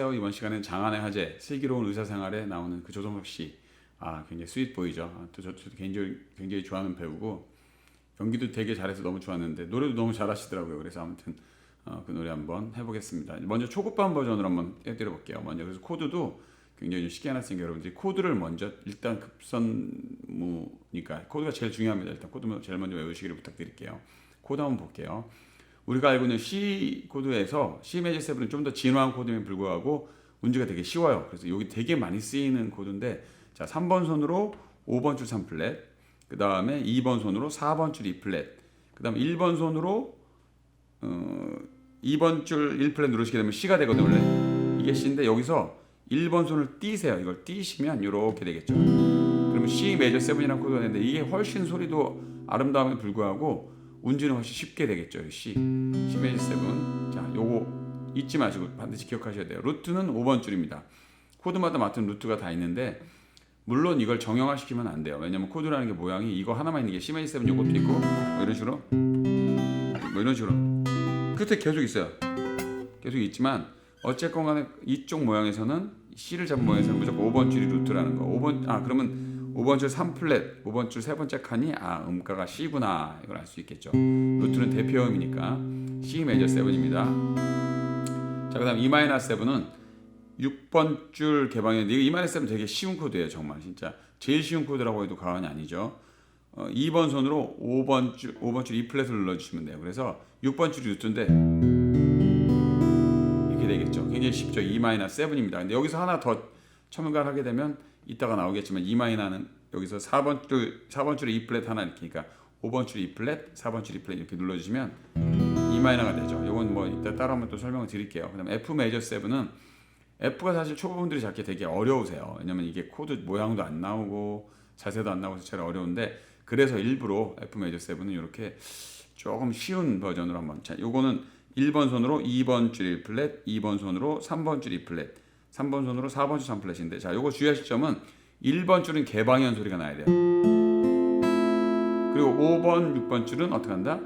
안녕하세요. 이번 시간은 장안의 화제, 슬기로운 의사생활에 나오는 그 조성석 씨. 굉장히 스윗 보이죠. 저도 개인적으로 굉장히 좋아하는 배우고 연기도 되게 잘해서 너무 좋았는데 노래도 너무 잘하시더라고요. 그래서 아무튼 그 노래 한번 해보겠습니다. 먼저 초급반 버전으로 한번 해드려 볼게요. 먼저 그래서 코드도 굉장히 좀 쉽게 해놨으니까 여러분들이 코드를 먼저 일단 급선무니까 코드가 제일 중요합니다. 일단 코드 제일 먼저 외우시기를 부탁드릴게요. 코드 한번 볼게요. 우리가 알고 있는 C 코드에서 C 메이저 7은 좀 더 진화한 코드임에 불구하고 운지가 되게 쉬워요. 그래서 여기 되게 많이 쓰이는 코드인데, 자 3번 손으로 5번 줄 3플랫, 그 다음에 2번 손으로 4번 줄 2플랫, 그 다음에 1번 손으로 2번 줄 1플랫 누르시게 되면 C가 되거든요. 원래 이게 C인데 여기서 1번 손을 띄세요. 이걸 띄시면 이렇게 되겠죠. 그러면 C 메이저 7이라는 코드가 되는데 이게 훨씬 소리도 아름다움에 불구하고 운지는 훨씬 쉽게 되겠죠. C 메이저 7. 자, 요거 잊지 마시고 반드시 기억하셔야 돼요. 루트는 5번 줄입니다. 코드마다 맡은 루트가 다 있는데 물론 이걸 정형화시키면 안 돼요. 왜냐면 코드라는 게 모양이 이거 하나만 있는 게 C 메이저 7 요것도 있고 뭐 이런 식으로 끝에 계속 있어요. 계속 있지만 어쨌건 간에 이쪽 모양에서는 C를 잡은 모양에서는 무조건 5번 줄이 루트라는 거. 그러면 5번 줄 3플랫, 5번 줄 세 번째 칸이 음가가 C구나. 이걸 알 수 있겠죠. 루트는 대표음이니까 C 메이저 7입니다. 자, 그다음 E 마이너 7은 6번 줄 개방인데 E 마이너 7 되게 쉬운 코드예요. 정말 진짜 제일 쉬운 코드라고 해도 과언이 아니죠. 2번 손으로 5번 줄 2 플랫을 눌러주시면 돼요. 그래서 6번 줄이 루트인데 이렇게 되겠죠. 굉장히 쉽죠. E 마이너 7입니다. 근데 여기서 하나 더 첨가를 하게 되면 이따가 나오겠지만 E 마이너는 여기서 4번 줄에 E 플랫 하나 이렇게, 그러니까 5번 줄 E 플랫, 4번 줄 E 플랫 이렇게 눌러주시면 E 마이너가 되죠. 이건 뭐 이따 따로 한번 또 설명을 드릴게요. 그다음 F 메이저 7은 F가 사실 초보분들이 잡기 되게 어려우세요. 왜냐면 이게 코드 모양도 안 나오고 자세도 안 나오고 잘 어려운데, 그래서 일부러 F 메이저 7은 이렇게 조금 쉬운 버전으로 한번. 자, 요거는 1번 손으로 2번 줄 1 플랫, 2번 손으로 3번 줄 2 플랫, 3번 손으로 4번 줄 3 플랫인데, 자, 요거 주의하실 점은 1번 줄은 개방현 소리가 나야 돼요. 그리고 5번, 6번 줄은 어떻게 한다?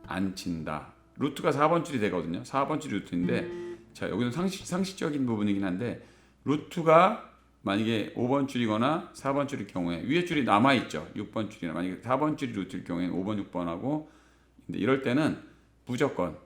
안 친다. 루트가 4번 줄이 되거든요. 4번 줄이 루트인데, 자, 여기는 상식적인 부분이긴 한데, 루트가 만약에 5번 줄이거나 4번 줄일 경우에 위에 줄이 남아 있죠. 6번 줄이나 만약에 4번 줄이 루트일 경우에는 5번, 6번하고, 근데 이럴 때는 무조건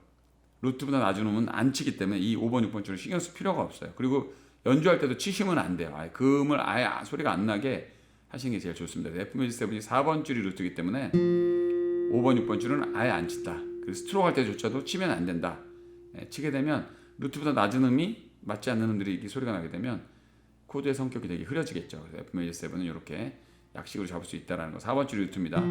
루트보다 낮은 음은 안 치기 때문에 이 5번, 6번 줄을 신경 쓸 필요가 없어요. 그리고 연주할 때도 치시면 안 돼요. 그 음을 아예 소리가 안 나게 하시는 게 제일 좋습니다. F 메이저 7이 4번 줄이 루트이기 때문에 5번, 6번 줄은 아예 안 친다. 그리고 스트로크 할 때조차도 치면 안 된다. 치게 되면 루트보다 낮은 음이 맞지 않는 음들이 이렇게 소리가 나게 되면 코드의 성격이 되게 흐려지겠죠. 그래서 F 메이저 7은 이렇게 약식으로 잡을 수 있다는 거. 4번 줄 루트입니다.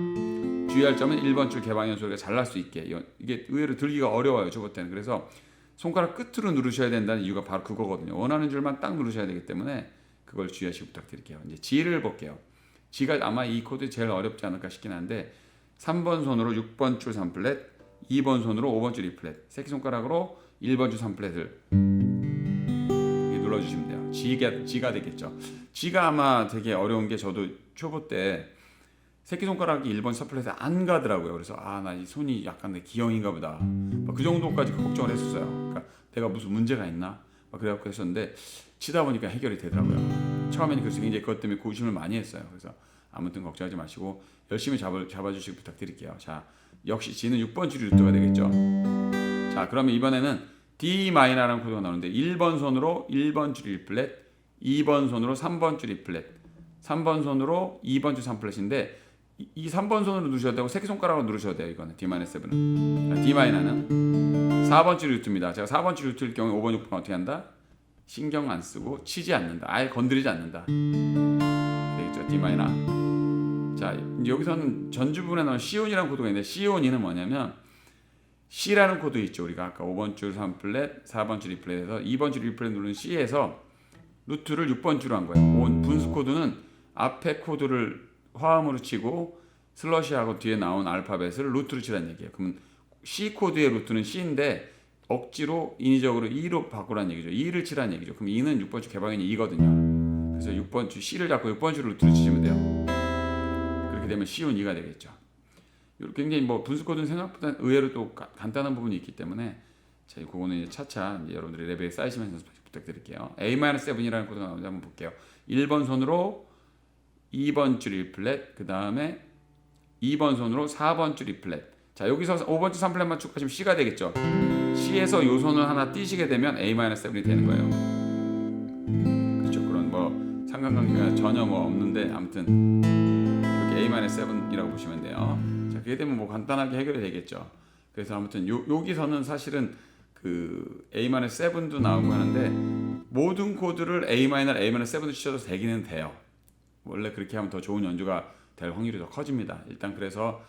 주의할 점은 1번 줄 개방현 소리가 잘 날 수 있게. 이게 의외로 들기가 어려워요. 초보 때는. 그래서 손가락 끝으로 누르셔야 된다는 이유가 바로 그거거든요. 원하는 줄만 딱 누르셔야 되기 때문에 그걸 주의하시고 부탁드릴게요. 이제 G를 볼게요. G가 아마 이 코드 제일 어렵지 않을까 싶긴 한데, 3번 손으로 6번 줄 3플랫, 2번 손으로 5번 줄 2플랫, 새끼손가락으로 1번 줄 3플랫을 눌러주시면 돼요. G가 되겠죠. G가 아마 되게 어려운 게, 저도 초보 때 새끼손가락이 1번 4플랫에 안 가더라고요. 그래서 나 이 손이 약간 내 기형인가 보다. 그 정도까지 걱정을 했었어요. 그러니까 내가 무슨 문제가 있나? 그래갖고 했었는데 치다 보니까 해결이 되더라고요. 처음에는 그래서 굉장히 그것 때문에 고심을 많이 했어요. 그래서 아무튼 걱정하지 마시고 열심히 잡아주시기 부탁드릴게요. 자, 역시 G는 6번 줄 루트가 되겠죠. 자, 그러면 이번에는 D 마이너라는 코드가 나오는데 1번 손으로 1번 줄 1 플랫, 2번 손으로 3번 줄 2 플랫, 3번 손으로 2번 줄 3 플랫인데, 이 3번 손으로 누르셔야 되고 새끼손가락으로 누르셔야 돼요. 이거는 D 마이너 7은. D 마이너는 4번 줄 루트입니다. 제가 4번 줄 루트일 경우에 5번, 6번 어떻게 한다? 신경 안 쓰고 치지 않는다. 아예 건드리지 않는다. 되겠죠? D 마이너. 자, 여기서는 전주 부분에 나온 C온이라는 코드가 있는데, C온이는 뭐냐면 C라는 코드 있죠. 우리가 아까 5번 줄 3플랫, 4번 줄 2플랫에서 2번 줄 2플랫 누르는 C에서 루트를 6번 줄로 한 거예요. 분수 코드는 앞에 코드를 화음으로 치고 슬러시하고 뒤에 나온 알파벳을 루트로 치라는 얘기예요. 그러면 C 코드의 루트는 C인데 억지로 인위적으로 E로 바꾸라는 얘기죠. E를 치라는 얘기죠. 그럼 E는 6번 줄 개방현이 E거든요. 그래서 6번 줄 C를 잡고 6번 줄 루트로 치시면 돼요. 그렇게 되면 C, E가 되겠죠. 굉장히 분수 코드는 생각보다 의외로 또 간단한 부분이 있기 때문에, 자, 그거는 이제 차차 여러분들이 레벨에 쌓이시면서 부탁드릴게요. A-7이라는 코드가 나오는지 한번 볼게요. 1번 손으로 2번 줄 1플랫, 그 다음에 2번 손으로 4번 줄 2플랫. 자, 여기서 5번 줄 3플랫만 축하하시면 C가 되겠죠. C에서 요 손을 하나 띄시게 되면 A-7이 되는 거예요. 그렇죠. 그런 뭐 상관관계가 전혀 뭐 없는데 아무튼 이렇게 A-7이라고 보시면 돼요. 자, 그게 되면 뭐 간단하게 해결이 되겠죠. 그래서 아무튼 여기서는 사실은 그 A-7도 나오고 하는데 모든 코드를 A-7도 치셔도 되기는 돼요. 원래 그렇게 하면 더 좋은 연주가 될 확률이 더 커집니다. 일단 그래서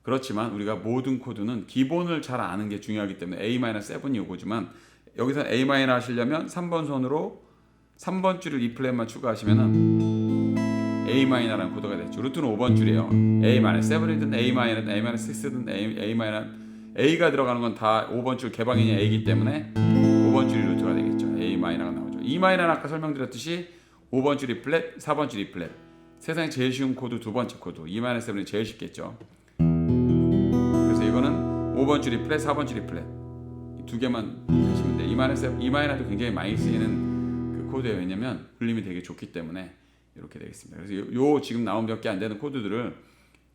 그렇지만 우리가 모든 코드는 기본을 잘 아는 게 중요하기 때문에 A-7이 요거지만 여기서 A 마이너 하시려면 3번 손으로 3번 줄을 E 플랫만 추가하시면은 A 마이너라는 코드가 됐죠. 루트는 5번 줄이에요. A-7이든 A-7이든 A-6든 A-, A가 들어가는 건 다 5번 줄 개방인이 A이기 때문에 5번 줄이 루트가 되겠죠. A 마이너가 나오죠. E 마이너는 아까 설명드렸듯이 5번 줄 E 플랫, 4번 줄 E 플랫. 세상에 제일 쉬운 코드 두 번째 코드. E-7이 제일 쉽겠죠. 그래서 이거는 5번 줄 E 플랫, 4번 줄 E 플랫. 이 두 개만 하시면 돼요. E-7도 굉장히 많이 쓰이는 그 코드예요. 왜냐면 울림이 되게 좋기 때문에 이렇게 되겠습니다. 그래서 요 지금 나온 몇 개 안 되는 코드들을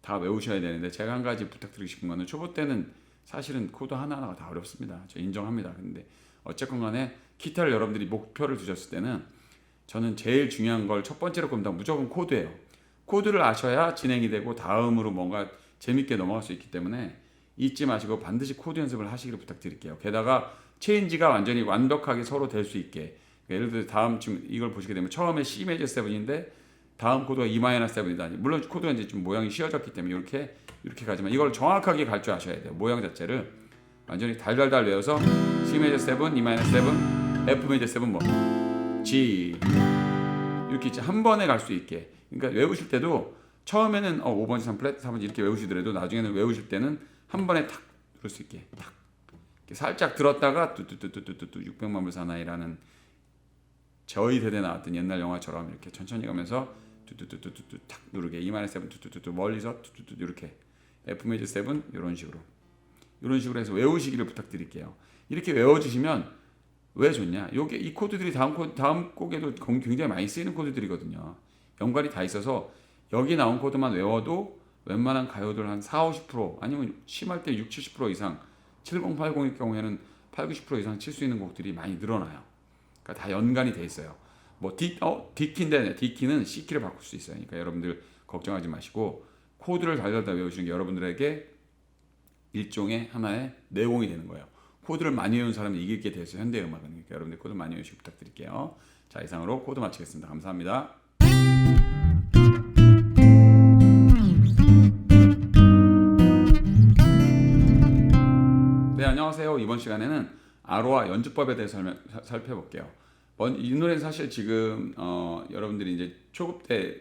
다 외우셔야 되는데 제가 한 가지 부탁드리고 싶은 거는 초보 때는 사실은 코드 하나하나가 다 어렵습니다. 저 인정합니다. 근데 어쨌건 간에 기타를 여러분들이 목표를 두셨을 때는 저는 제일 중요한 걸 첫 번째로 꼽니다. 무조건 코드예요. 코드를 아셔야 진행이 되고 다음으로 뭔가 재밌게 넘어갈 수 있기 때문에 잊지 마시고 반드시 코드 연습을 하시기를 부탁드릴게요. 게다가 체인지가 완전히 완벽하게 서로 될 수 있게. 예를 들어 다음 지금 이걸 보시게 되면 처음에 C 메이저 7인데 다음 코드가 E 마이너 7이다. 물론 코드가 이제 좀 모양이 씌워졌기 때문에 이렇게 가지만 이걸 정확하게 갈 줄 아셔야 돼요. 모양 자체를 완전히 달달달 외워서 C 메이저 7, E 마이너 7, F 메이저 7 뭐 G 이렇게 이제 한 번에 갈 수 있게. 그러니까 외우실 때도 처음에는 5번, 3플랫, 4번 이렇게 외우시더라도 나중에는 외우실 때는 한 번에 탁 들을 수 있게 탁 이렇게 살짝 들었다가 뚜뚜뚜뚜뚜뚜 600만 불 사나이라는 저희 세대 나왔던 옛날 영화처럼 이렇게 천천히 가면서 뚜뚜뚜뚜뚜 탁 누르게 E-7 뚜뚜뚜뚜 멀리서 뚜뚜뚜 이렇게 F 메이저 7 이런 식으로 해서 외우시기를 부탁드릴게요. 이렇게 외워주시면 왜 좋냐? 요게 이 코드들이 다음 곡에도 굉장히 많이 쓰이는 코드들이거든요. 연관이 다 있어서 여기 나온 코드만 외워도 웬만한 가요들 한 40-50% 아니면 심할 때 60-70% 이상 7080일 경우에는 80-90% 이상 칠 수 있는 곡들이 많이 늘어나요. 그러니까 다 연관이 돼 있어요. 뭐 D키인데 D키는 C키를 바꿀 수 있어요. 그러니까 여러분들 걱정하지 마시고 코드를 달달달 외우시는 게 여러분들에게 일종의 하나의 내공이 되는 거예요. 코드를 많이 외우는 사람이 이기게 돼 있어요. 현대음악은. 그러니까 여러분들 코드 많이 외우시기 부탁드릴게요. 자, 이상으로 코드 마치겠습니다. 감사합니다. 네, 안녕하세요. 이번 시간에는 아로하 연주법에 대해서 살펴볼게요. 이 노래는 사실 지금 여러분들이 이제 초급 때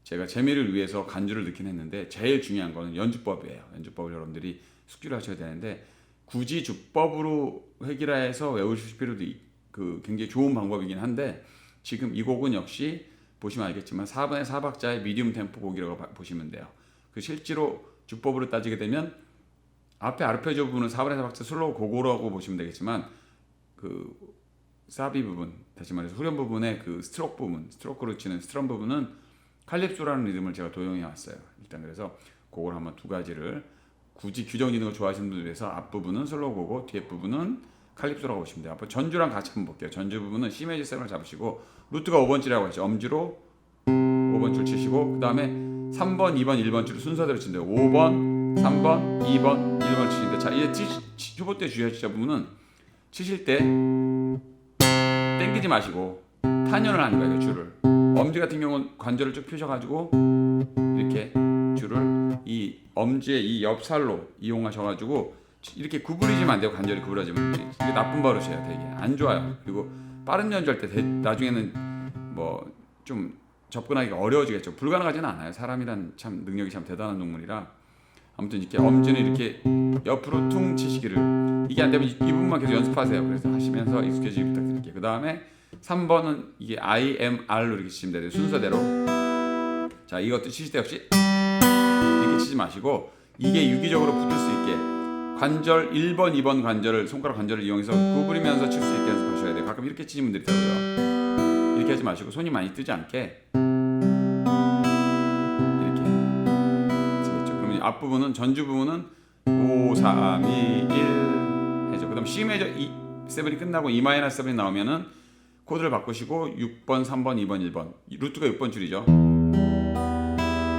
제가 재미를 위해서 간주를 넣긴 했는데 제일 중요한 거는 연주법이에요. 연주법을 여러분들이 숙지를 하셔야 되는데 굳이 주법으로 해결해서 외우실 필요도 굉장히 좋은 방법이긴 한데 지금 이 곡은 역시 보시면 알겠지만 4분의 4박자의 미디움 템포 곡이라고 보시면 돼요. 그 실제로 주법으로 따지게 되면 앞에 아르페지오 부분은 4분의 4박자 슬로우 고고라고 보시면 되겠지만 그 사비 부분, 다시 말해서 후렴 부분의 그 스트로크로 치는 스트럼 부분은 칼립소라는 리듬을 제가 도용해 왔어요. 일단 그래서 그걸 한번 두 가지를 굳이 규정 짓는 거 좋아하시는 분들 위해서 앞부분은 슬로우 고고, 뒤에 부분은 칼립소라고 보시면 돼요. 앞으로 전주랑 같이 한번 볼게요. 전주 부분은 C 메이저 7을 잡으시고 루트가 5번 줄이라고 했죠. 엄지로 5번 줄 치시고 그 다음에 3번, 2번, 1번 줄을 순서대로 친대요. 5번, 3번, 2번, 1번 치시는데 자 이제 초보 때 주의하실 부분은 치실 때 땡기지 마시고 탄연을 하는 거예요. 줄을. 엄지 같은 경우는 관절을 쭉 펴셔가지고 이렇게 줄을 이 엄지의 이 옆살로 이용하셔가지고 이렇게 구부리시면 안 돼요. 관절이 구부러지면 이게 나쁜 버릇이에요. 되게 안 좋아요. 그리고 빠른 연주할 때 나중에는 뭐 좀 접근하기가 어려워지겠죠. 불가능하지는 않아요. 사람이란 참 능력이 참 대단한 동물이라 아무튼 이렇게 엄지는 이렇게 옆으로 퉁 치시기를 이게 안 되면 이 부분만 계속 연습하세요. 그래서 하시면서 익숙해지기 부탁드릴게요. 그 다음에 3번은 이게 I, M, R로 이렇게 치시면 돼요. 순서대로. 자, 이것도 치실 때 역시 이렇게 치지 마시고 이게 유기적으로 붙을 수 있게 관절 1번, 2번 관절을 손가락 관절을 이용해서 구부리면서 칠 수 있게 연습하셔야 돼요. 가끔 이렇게 치는 분들이 있더라고요. 이렇게 하지 마시고 손이 많이 뜨지 않게 이렇게 치겠죠. 그러면 앞부분은 전주 부분은 5, 3, 2, 1 해죠. 그다음 C 메이저 7이 끝나고 E 마이너 7이 나오면은 코드를 바꾸시고 6번, 3번, 2번, 1번 루트가 6번 줄이죠.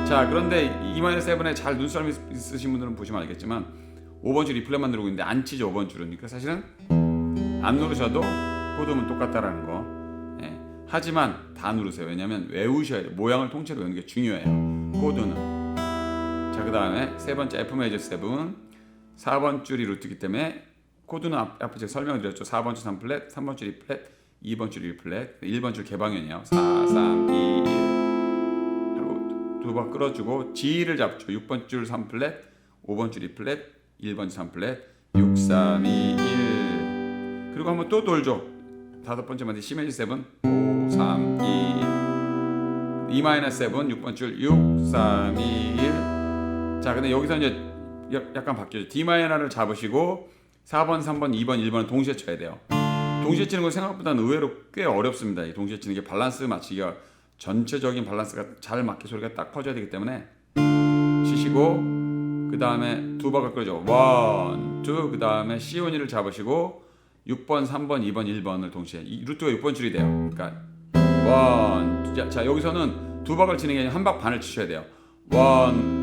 자, 그런데 E 마이너 7에 잘 눈썰미 있으신 분들은 보시면 알겠지만 5번 줄 E 플랫만 누르고 있는데 안 치죠. 5번 줄은. 그러니까 사실은 안 누르셔도 코드는 똑같다라는 거. 예. 하지만 다 누르세요. 왜냐하면 외우셔야 돼요. 모양을 통째로 외우는 게 중요해요. 코드는. 자, 그 다음에 세 번째 F 메이저 7 4번 줄이 루트이기 때문에 코드는 앞에 제가 설명을 드렸죠. 4번 줄 3플랫, 3번 줄 2플랫, 2번 줄 1플랫, 1번 줄 개방현이에요. 4, 3, 2, 1 하고 두 번 끌어주고 G를 잡죠. 6번 줄 3플랫, 5번 줄 2플랫, 1번 줄 3플랫, 6, 3, 2, 1 그리고 한번 또 돌죠. 다섯 번째 만디 C 메이저 7 5, 3, 2 E 마이너 7 6번 줄 6, 3, 2, 1 자, 근데 여기서 이제 약간 바뀌어요. D 마이너를 잡으시고 4번, 3번, 2번, 1번은 동시에 쳐야 돼요. 동시에 치는 건 생각보다는 의외로 꽤 어렵습니다. 이 동시에 치는 게 밸런스 맞추기가 전체적인 밸런스가 잘 맞게 소리가 딱 퍼져야 되기 때문에 치시고 그 다음에 두 박을 끌죠. 1, 2, 그 다음에 C1을 잡으시고 6번, 3번, 2번, 1번을 동시에 이 루트가 6번 줄이 돼요. 그러니까 1, 자 여기서는 두 박을 치는 게 아니라 한 박 반을 치셔야 돼요. 1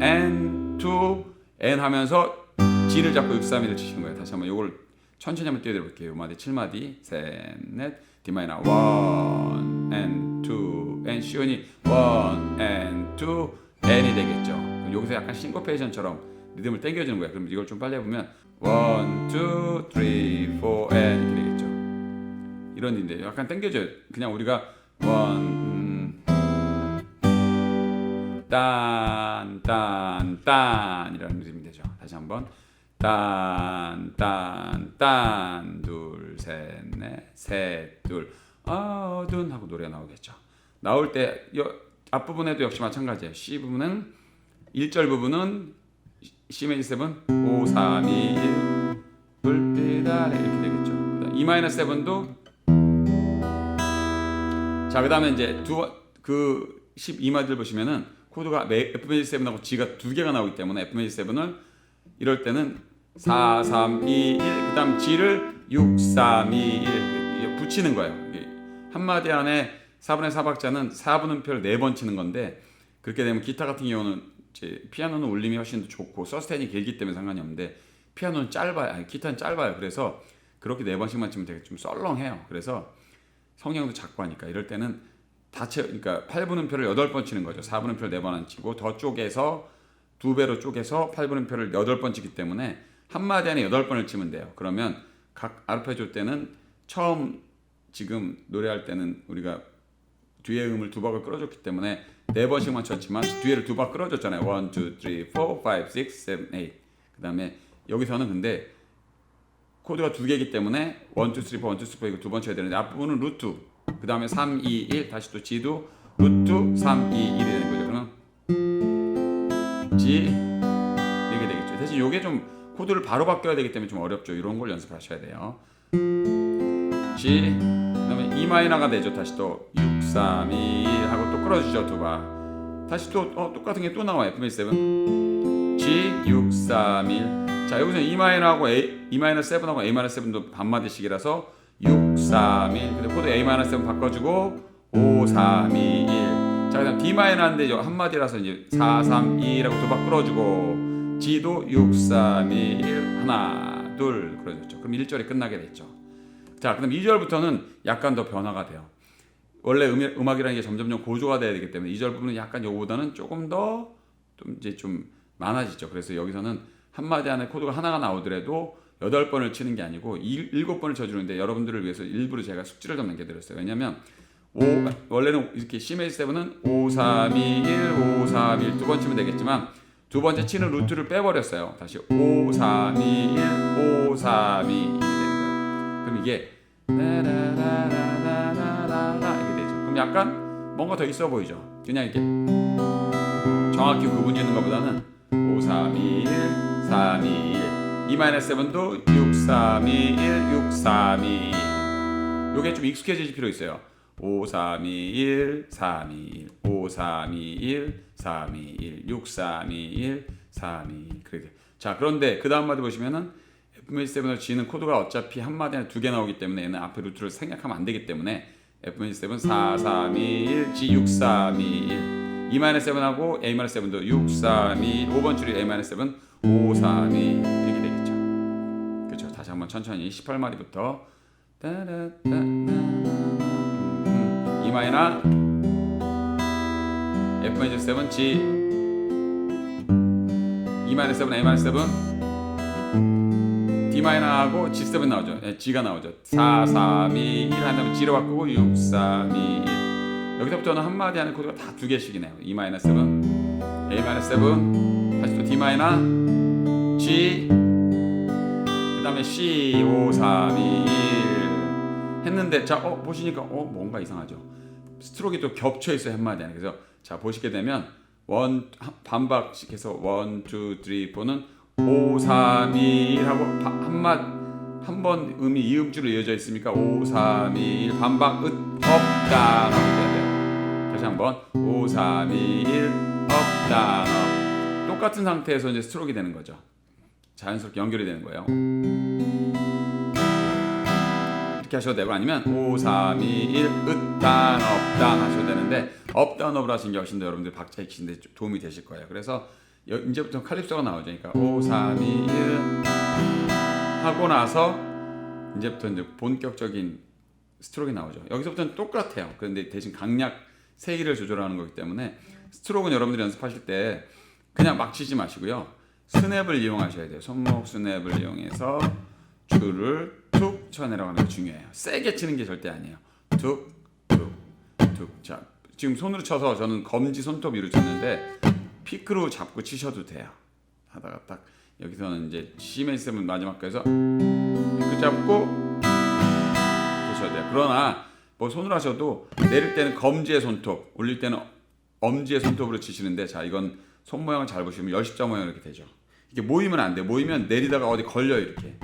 and 2 and 하면서 G를 잡고 6, 3, 1을 치시는 거예요. 다시 한번 이걸 천천히 한번 띄워드려 볼게요. 5마디, 7마디, 셋, 넷, D 마이너 1 and 2 and C1이 1 and 2 and이 되겠죠. 여기서 약간 싱코페이션처럼 리듬을 당겨주는 거예요. 그럼 이걸 좀 빨리 해보면 1, 2, 3, 4 and 이렇게 되겠죠. 이런 인데 약간 당겨줘요. 그냥 우리가 딴, 딴, 딴 이라는 리듬이 되죠. 다시 한번 딴, 딴, 딴 둘, 셋, 넷, 셋, 둘 어둔 하고 노래가 나오겠죠. 나올 때 앞부분에도 역시 마찬가지예요. C 부분은 1절 부분은 C 메이저 7 5, 3, 2, 1 불빛 아래 이렇게 되겠죠. E 마이너 7도 자, 그 다음에 이제 그 12마디를 보시면은 코드가 F 메이저 7하고 G가 두 개가 나오기 때문에 F 메이저 7을 이럴 때는 4, 3, 2, 1 그 다음 G를 6, 3, 2, 1 붙이는 거예요. 한 마디 안에 4분의 4박자는 4분음표를 4번 치는 건데 그렇게 되면 기타 같은 경우는 이제 피아노는 울림이 훨씬 더 좋고 서스테인이 길기 때문에 상관이 없는데 피아노는 짧아요. 기타는 짧아요. 그래서 그렇게 4번씩만 치면 되게 좀 썰렁해요. 그래서 성량도 작고 하니까 이럴 때는 그러니까 8분음표를 8번 치는 거죠. 4분음표를 4번 안 치고 더 쪼개서 2배로 쪼개서 8분음표를 8번 치기 때문에 한 마디 안에 8번을 치면 돼요. 그러면 각 아르페지오 때는 처음 지금 노래할 때는 우리가 뒤에 음을 두 박을 끌어줬기 때문에 4번씩만 쳤지만 뒤에를 두 박 끌어줬잖아요. 1, 2, 3, 4, 5, 6, 7, 8 그 다음에 여기서는 근데 코드가 두 개이기 때문에 1, 2, 3, 4, 1, 2, 3, 4 이거 두 번 쳐야 되는데 앞부분은 루트 그 다음에 3, 2, 1 다시 또 G도 루트 3, 2, 1이 되는 거죠. 그러면 G 이렇게 되겠죠. 대신 이게 좀 코드를 바로 바뀌어야 되기 때문에 좀 어렵죠. 이런 걸 연습하셔야 돼요. G 그 다음에 E 마이너가 되죠. 다시 또 6, 3, 2, 1 하고 또 끌어주죠. 두 박 다시 또 똑같은 게 또 나와요. F 메이저 7 G 6, 3, 1 자 여기서 E 마이너하고 E 마이너 7하고 A 마이너 7도 반마디씩이라서 6, 3, 1 근데 코드 A 마이너 7 바꿔주고 5, 3, 2, 1 자 그다음 D 마이너인데 한마디라서 이제 4, 3, 2라고 두 박 끌어주고 G도 6, 3, 2, 1 하나 둘 그러졌죠. 그럼 1절이 끝나게 됐죠. 자 그럼 2절부터는 약간 더 변화가 돼요. 원래 음악이라는 게 점점점 고조가 돼야 되기 때문에 2절 부분은 약간 요거보다는 조금 더 좀 많아지죠. 그래서 여기서는 한마디 안에 코드가 하나가 나오더라도 8번을 치는 게 아니고 7번을 쳐주는데 여러분들을 위해서 일부러 제가 숙지를 좀 남겨드렸어요. 왜냐면 원래는 이렇게 C 메이저 7은 5, 3, 2, 1, 5, 3, 1 두 번 치면 되겠지만 두 번째 치는 루트를 빼버렸어요. 다시 5, 3, 2, 1, 5, 3, 2, 1이 되는 거예요. 그럼 이게 라라라라라라라 이렇게 되죠. 그럼 약간 뭔가 더 있어 보이죠. 그냥 이렇게 정확히 구분이 있는 것보다는 5, 3, 2, 1, 3, 2, 1 E-7도 6, 3, 2, 1, 6, 3, 2, 1. 요게 좀 익숙해질 필요 있어요. 5, 3, 2, 1, 3, 2, 1, 5, 3, 2, 1, 3, 2, 1, 6, 3, 2, 1, 3, 2, 1. 그렇게. 자, 그런데 그 다음 마디 보시면은 FMH7을 G는 코드가 어차피 한 마디 안에 두 개 나오기 때문에 얘는 앞에 루트를 생략하면 안 되기 때문에 FMH7 4, 3, 2, 1, G 6, 3, 2, 1. E-7하고 A-7도 6, 3, 2, 1. 5번 줄이 A-7 5, 3, 2, 1 이렇게 되겠죠. 그렇죠. 다시 한번 천천히 18마디부터 E 마이너 F-7 G E-7 A-7 D 마이너하고 G7 나오죠. 네, G가 나오죠. 4, 3, 2, 1 한 다음에 G로 바꾸고 6, 3, 2, 1 여기서부터는 한 마디 안에 코드가 다 두 개씩이네요. E-7 A-7 다시 또 D 마이너 G 그 다음에 C 5, 3, 2, 1 했는데 자 보시니까 뭔가 이상하죠. 스트로크가 또 겹쳐 있어요. 한 마디 안에. 그래서 자 보시게 되면 반박씩 해서 1, 2, 3, 4는 5, 3, 2, 1 하고 한 번 음이 이음줄로 이어져 있으니까 5, 3, 2, 1 반박 없다 이렇게 해야 돼요. 다시 한번 5, 3, 2, 1 없다 똑같은 상태에서 이제 스트로크가 되는 거죠. 자연스럽게 연결이 되는 거예요. 이렇게 하셔도 되고 아니면 5, 3, 2, 1 으단 없단 하셔도 되는데 업단 업을 하시는 게 훨씬 더 여러분들 박자 익히는데 도움이 되실 거예요. 그래서 이제부터 칼립소가 나오죠. 그러니까 5, 3, 2, 1 하고 나서 이제부터 이제 본격적인 스트로크가 나오죠. 여기서부터는 똑같아요. 그런데 대신 강약 세기를 조절하는 거기 때문에 스트로크는 여러분들이 연습하실 때 그냥 막 치지 마시고요. 스냅을 이용하셔야 돼요. 손목 스냅을 이용해서 줄을 툭 쳐내려가는 게 중요해요. 세게 치는 게 절대 아니에요. 툭, 툭, 툭. 자, 지금 손으로 쳐서 저는 검지 손톱 위로 쳤는데 피크로 잡고 치셔도 돼요. 하다가 딱 여기서는 이제 C-7 마지막 거에서 피크 잡고 치셔야 돼요. 그러나 뭐 손으로 하셔도 내릴 때는 검지의 손톱, 올릴 때는 엄지의 손톱으로 치시는데 자 이건 손 모양을 잘 보시면 열십자 모양 이렇게 되죠. 이게 모이면 안 돼. 모이면 내리다가 어디 걸려요 이렇게.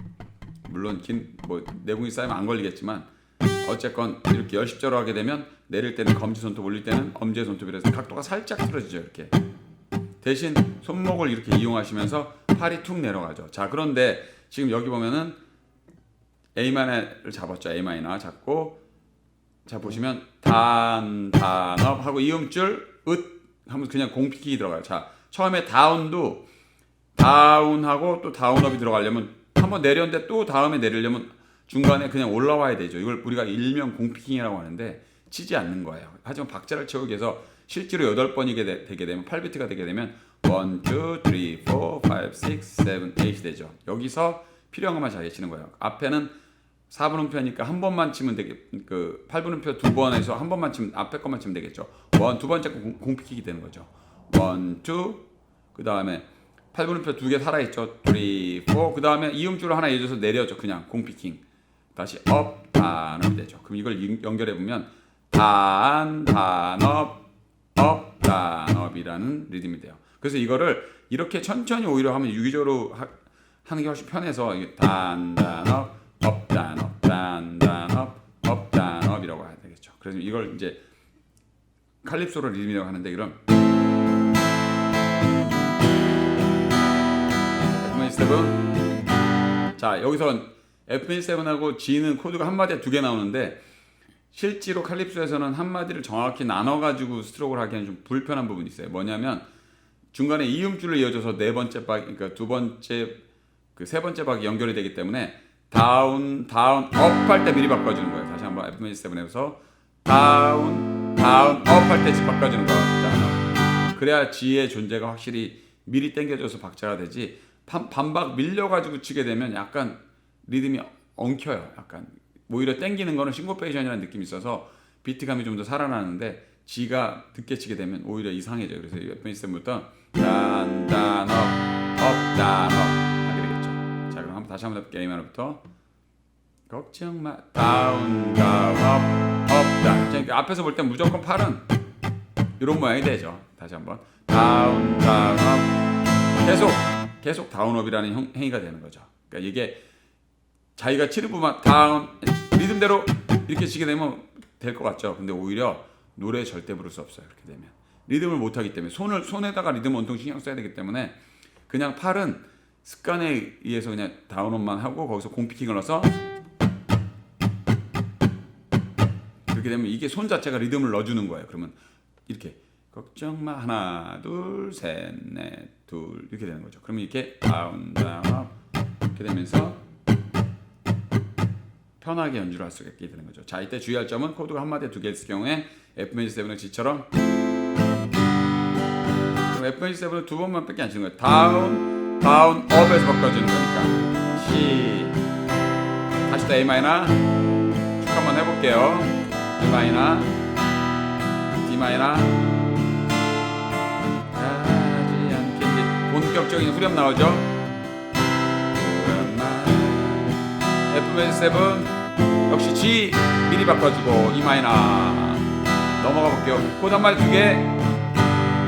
물론 내공이 쌓이면 안 걸리겠지만 어쨌건 이렇게 열십자로 하게 되면 내릴 때는 검지 손톱, 올릴 때는 엄지의 손톱이라서 각도가 살짝 틀어지죠 이렇게. 대신 손목을 이렇게 이용하시면서 팔이 툭 내려가죠. 자 그런데 지금 여기 보면은 A 마이너를 잡았죠. A 마이너 잡고 자 보시면 단업 하고 이음줄 으 하면 그냥 공피킥이 들어가요. 자 처음에 다운도 다운하고 또 다운업이 들어가려면 한번 내렸는데 또 다음에 내리려면 중간에 그냥 올라와야 되죠. 이걸 우리가 일명 공피킹이라고 하는데 치지 않는 거예요. 하지만 박자를 채우기 위해서 실제로 8번이게 되게 되면 8비트가 되게 되면 1, 2, 3, 4, 5, 6, 7, 8이 되죠. 여기서 필요한 것만 잘 치는 거예요. 앞에는 4분음표니까 한 번만 치면 그 8분음표 두 번에서 한 번만 치면 앞에 것만 치면 되겠죠. 두 번째 공피킥이 되는 거죠. 1, 2, 그 다음에 8분음표 두 개 살아있죠. 3, 4, 그 다음에 이음줄을 하나 이어져서 내려죠. 그냥 공피킹. 다시 업, 단업이 되죠. 그럼 이걸 연결해 보면 단업, 업, 단업이라는 리듬이 돼요. 그래서 이거를 이렇게 천천히 오히려 하면 유기적으로 하는 게 훨씬 편해서 단업, 업, 단업, 단업, 업, 단업이라고 해야 되겠죠. 그래서 이걸 이제 칼립소로 리듬이라고 하는데 이런 F-7 자 여기서 F-7하고 G는 코드가 한 마디에 두 개 나오는데 실제로 칼립소에서는 한 마디를 정확히 나눠가지고 스트로크를 하기에는 좀 불편한 부분이 있어요. 뭐냐면 중간에 이음줄로 이어져서 네 번째 박, 그러니까 두 번째 그 세 번째 박이 연결이 되기 때문에 다운, 업 할 때 미리 바꿔주는 거예요. 다시 한번 F-7에서 다운, 업 할 때 바꿔주는 거예요. 그래야 G의 존재가 확실히 미리 당겨져서 박자가 되지 반박 밀려가지고 치게 되면 약간 리듬이 엉켜요. 약간 오히려 당기는 거는 싱고페이션이라는 느낌이 있어서 비트감이 좀 더 살아나는데 G가 늦게 치게 되면 오히려 이상해져요. 그래서 F-7부터 단, 업, 하게 되겠죠. 자 그럼 다시 한번 해볼게요. A-부터 걱정 마 다운, 업, 그러니까 앞에서 볼 때 무조건 팔은 이런 모양이 되죠. 다시 한번 다운, 업 계속 계속 다운업이라는 행위가 되는 거죠. 그러니까 이게 자기가 치는 부분 다운 리듬대로 이렇게 치게 되면 될 것 같죠. 근데 오히려 노래 절대 부를 수 없어요. 이렇게 되면 리듬을 못 하기 때문에 손에다가 리듬 온통 신경 써야 되기 때문에 그냥 팔은 습관에 의해서 그냥 다운업만 하고 거기서 공피킹을 넣어서 그렇게 되면 이게 손 자체가 리듬을 넣어주는 거예요. 그러면 이렇게 걱정 마 하나 둘 셋 넷 둘 이렇게 되는 거죠. 그러면 이렇게 다운 이렇게 되면서 편하게 연주를 할 수 있게 되는 거죠. 자, 이때 주의할 점은 코드가 한 마디 두 개 있을 경우에 F 메이저 7의 G처럼 F 메이저 7은 두 번만밖에 안 치는 거예요. 다운 업에서 바꿔주는 거니까 C 다시 또 A 마이너 쭉 한번 해볼게요. E 마이너 D 마이너 가지 않게 이제 본격적인 후렴 나오죠. F 메이저 7 역시 G 미리 바꿔주고 E 마이너 넘어가 볼게요. 코드 한 마디 두 개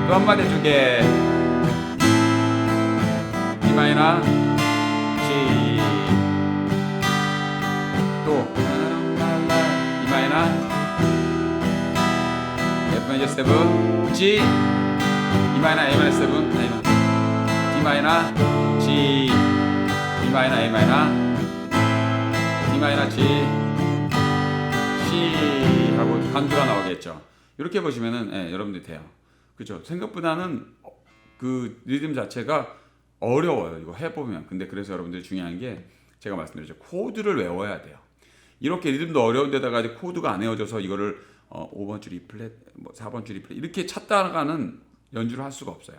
또 한 마디 두 개 E 마이너 G 또 E 마이너 F 메이저 7 G E 마이너 A 마이너 7 D 마이너 G E 마이너 A 마이너 D 마이너 G C 하고 간주가 나오겠죠. 이렇게 보시면은 여러분들이 돼요. 그렇죠? 생각보다는 그 리듬 자체가 어려워요. 이거 해보면. 근데 그래서 여러분들이 중요한 게 제가 말씀드렸죠. 코드를 외워야 돼요. 이렇게 리듬도 어려운데다가 이제 코드가 안 외워져서 이거를 5번 줄 E 플랫, 뭐 4번 줄 E 플랫 이렇게 찾다가는 연주를 할 수가 없어요.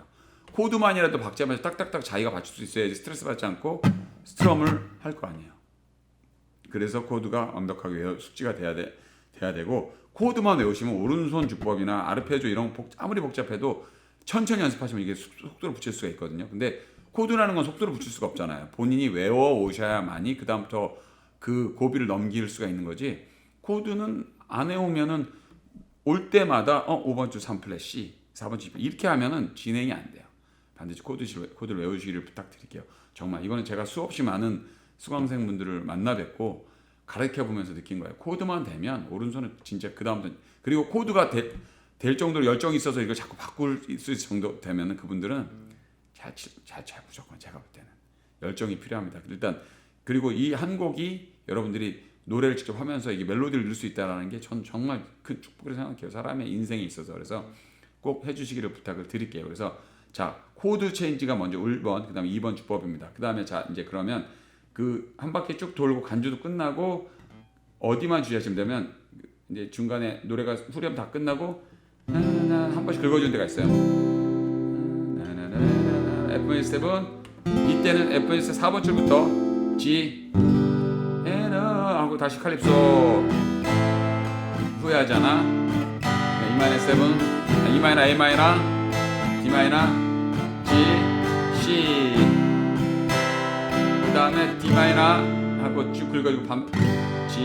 코드만이라도 박자마자 딱딱딱 자기가 맞출 수 있어야지 스트레스 받지 않고 스트럼을 할 거 아니에요. 그래서 코드가 완벽하게 숙지가 돼야 되고 코드만 외우시면 오른손 주법이나 아르페지오 이런 아무리 복잡해도 천천히 연습하시면 이게 속도를 붙일 수가 있거든요. 근데 코드라는 건 속도를 붙일 수가 없잖아요. 본인이 외워 오셔야만이 그 다음부터 그 고비를 넘길 수가 있는 거지. 코드는 안 외우면은 올 때마다 5번 줄 3플랫 C, 4번 줄 이렇게 하면은 진행이 안 돼요. 반드시 코드를 외우시기를 부탁드릴게요. 정말 이거는 제가 수없이 많은 수강생분들을 만나 뵙고 가르쳐 보면서 느낀 거예요. 코드만 되면 오른손은 진짜 그 다음부터 그리고 코드가 될 정도로 열정이 있어서 이걸 자꾸 바꿀 수 있을 정도 되면 그분들은 잘 무조건 제가 볼 때는 열정이 필요합니다. 일단 그리고 이 한 곡이 여러분들이 노래를 직접 하면서 이게 멜로디를 넣을 수 있다는 게 전 정말 큰 축복으로 생각해요. 사람의 인생에 있어서. 그래서 꼭 해주시기를 부탁을 드릴게요. 그래서 자 코드 체인지가 먼저 1번, 그다음에 2번 주법입니다. 그다음에 자 이제 그러면 그 한 바퀴 쭉 돌고 간주도 끝나고 어디만 주의하시면 되면 이제 중간에 노래가 후렴 다 끝나고 한 번씩 긁어주는 데가 있어요. F7 이때는 F7 4번 줄부터 G 하고 다시 칼립소 후회하잖아. E 마이너 7 E 마이너 A 마이너 D 마이너 G C 그 다음에 D 마이너 하고 쭉 긁어주고 G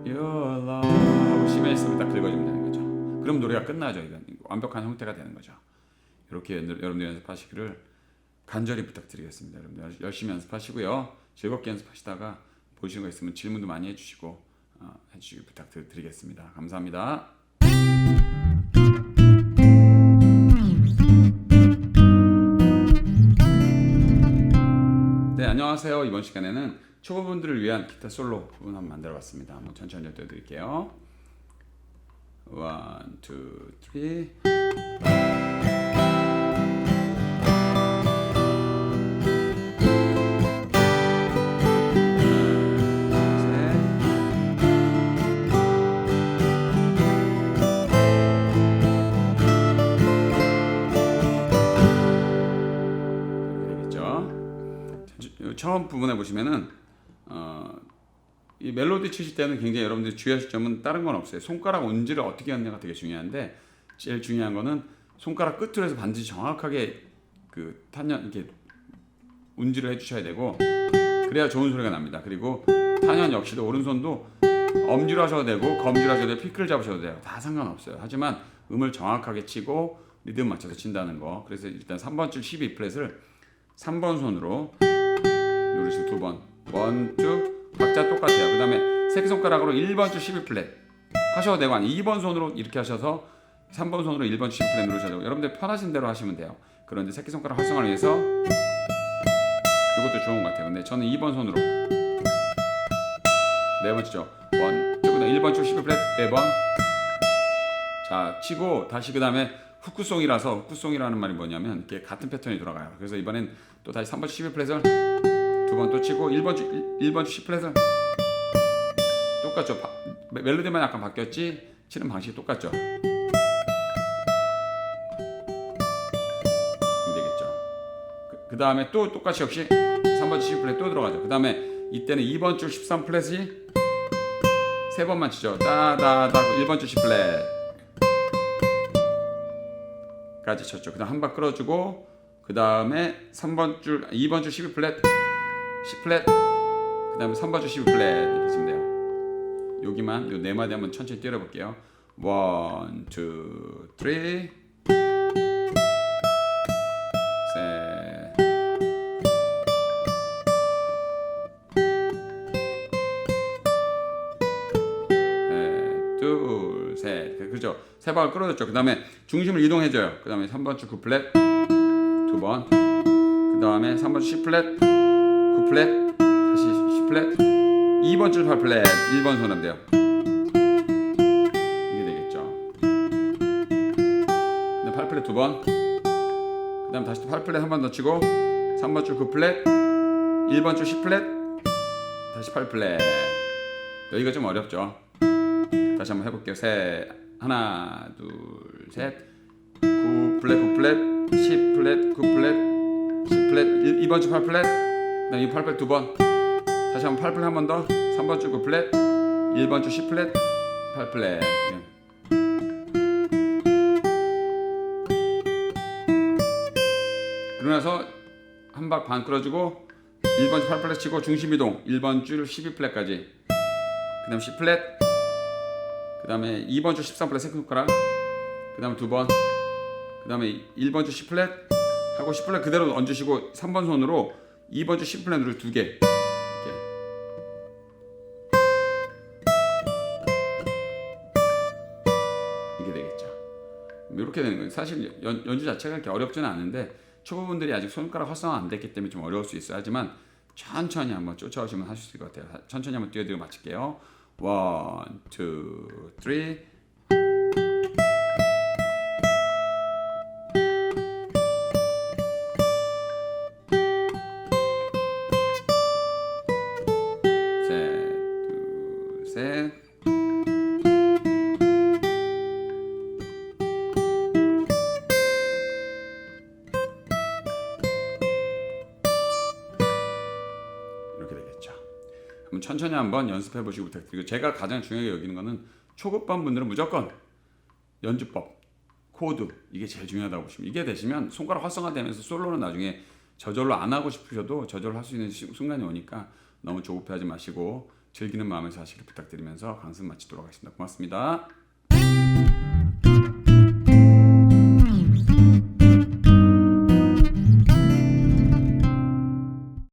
Your love 하고 C 마이너 딱 긁어주면 되는 거죠. 그럼 노래가 끝나죠. 이건 완벽한 형태가 되는 거죠. 이렇게 여러분들 연습하시기를 간절히 부탁드리겠습니다. 여러분들 열심히 연습하시고요. 즐겁게 연습하시다가 보시는 거 있으면 질문도 많이 해주시고 해주시기 부탁드리겠습니다. 감사합니다. 네, 안녕하세요. 이번 시간에는 초보분들을 위한 기타 솔로 부분 한번 만들어봤습니다. 한번 천천히 띄워드릴게요. 1, 2, 3 처음 부분에 보시면은 이 멜로디 치실 때는 굉장히 여러분들이 주의하실 점은 다른 건 없어요. 손가락 운지를 어떻게 하느냐가 되게 중요한데 제일 중요한 거는 손가락 끝으로 해서 반드시 정확하게 그 탄년 이렇게 운지를 해주셔야 되고 그래야 좋은 소리가 납니다. 그리고 탄년 역시도 오른손도 엄지로 하셔도 되고 검지로 하셔도 되고 피크를 잡으셔도 돼요. 다 상관없어요. 하지만 음을 정확하게 치고 리듬 맞춰서 친다는 거. 그래서 일단 3번 줄 12플랫을 3번 손으로 누르시고 2번 1, 2 박자 똑같아요. 그 다음에 새끼손가락으로 1번 줄 12플랫 하셔도 되고 아니 2번 손으로 이렇게 하셔서 3번 손으로 1번 줄 12플랫 누르셔도 되고 여러분들 편하신 대로 하시면 돼요. 그런데 새끼손가락 활성화를 위해서 이것도 좋은 것 같아요. 근데 저는 2번 손으로 네 번째죠. 1, 2 그다음 1번 줄 12플랫 4번 자 치고 다시 그 다음에 후크송이라서 후크송이라는 말이 뭐냐면 이렇게 같은 패턴이 돌아가요. 그래서 이번엔 또 다시 3번 줄 12플랫을 두 번 또 치고 1번 줄 10플랫을 똑같죠. 멜로디만 약간 바뀌었지 치는 방식이 똑같죠. 이게 되겠죠. 그 다음에 또 똑같이 역시 3번 줄 10플랫 또 들어가죠. 그 다음에 이때는 2번 줄 13플랫이 세 번만 치죠. 따다다 1번 줄 10플랫 까지 쳤죠. 그 다음 한 bar 끌어주고 그 다음에 2번 줄 12플랫 10플랫 그 다음에 3번 줄 12플랫 이렇게 치면 돼요. 여기만 요 네 마디 한번 천천히 때려볼게요. 1, 2, 3 셋 둘, 셋 그죠? 세 방울 끌어줬죠. 그 다음에 중심을 이동해줘요. 그 다음에 3번 줄 9플랫 2번 그 다음에 3번 줄 10플랫 9플랫 다시 10플랫 2번 줄 8플랫 1번 손 하면 돼요. 이게 되겠죠. 그 다음 8플랫 2번 그 다음 다시 또 8플랫 한 번 더 치고 3번 줄 9플랫 1번 줄 10플랫 다시 8플랫 여기가 좀 어렵죠. 다시 한번 해볼게요. 셋 하나 둘 셋 9플랫 9플랫 10플랫 9플랫 10플랫 2번 줄 8플랫 그 다음 이 8플랫 2번 다시 한번 8플랫 한 번 더 3번 줄 9플랫 1번 줄 10플랫 8플랫 그러고 나서 한 박 반 끌어주고 1번 줄 8플랫 치고 중심 이동 1번 줄 12플랫까지 그 다음 10플랫 그 다음에 2번 줄 13플랫 새끼손가락 그 다음에 2번 그 다음에 1번 줄 10플랫 하고 10플랫 그대로 얹으시고 3번 손으로 2번 줄 10플랫을 2개 이렇게 이게 되겠죠. 이렇게 되는 거예요. 사실 연주 자체가 그렇게 어렵지는 않은데 초보분들이 아직 손가락 활성화 안 됐기 때문에 좀 어려울 수 있어요. 하지만 천천히 한번 쫓아오시면 하실 수 있을 것 같아요. 천천히 한번 띄워드리고 마칠게요. 1, 2, 3 셋 이렇게 되겠죠. 한번 천천히 한번 연습해 보시고 부탁드리고 제가 가장 중요하게 여기는 거는 초급반 분들은 무조건 연주법, 코드 이게 제일 중요하다고 보시면 이게 되시면 손가락 활성화되면서 솔로는 나중에 저절로 안 하고 싶으셔도 저절로 할 수 있는 순간이 오니까 너무 조급해하지 마시고 즐기는 마음에서 하시길 부탁드리면서 강습 마치도록 하겠습니다. 고맙습니다.